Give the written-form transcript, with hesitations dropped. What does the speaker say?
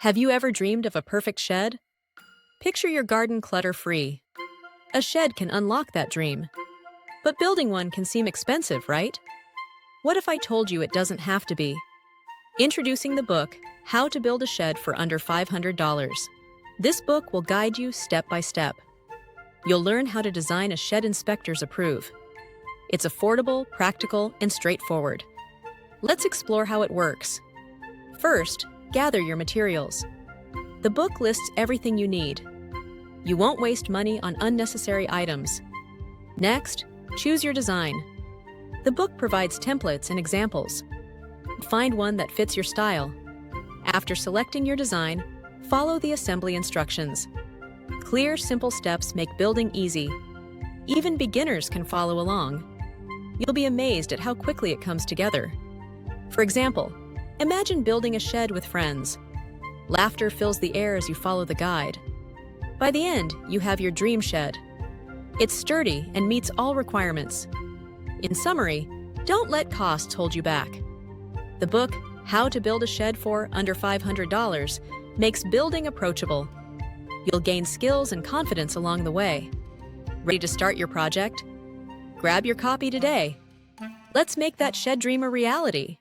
Have you ever dreamed of a perfect shed? Picture your garden clutter-free. A shed can unlock that dream. But building one can seem expensive, right? What if I told you it doesn't have to be? Introducing the book, How to Build a Shed for Under $500. This book will guide you step by step. You'll learn how to design a shed inspectors approve. It's affordable, practical, and straightforward. Let's explore how it works. First, gather your materials. The book lists everything you need. You won't waste money on unnecessary items. Next, choose your design. The book provides templates and examples. Find one that fits your style. After selecting your design, follow the assembly instructions. Clear, simple steps make building easy. Even beginners can follow along. You'll be amazed at how quickly it comes together. For example, imagine building a shed with friends. Laughter fills the air as you follow the guide. By the end, you have your dream shed. It's sturdy and meets all requirements. In summary, don't let costs hold you back. The book, How to Build a Shed for Under $500, makes building approachable. You'll gain skills and confidence along the way. Ready to start your project? Grab your copy today. Let's make that shed dream a reality.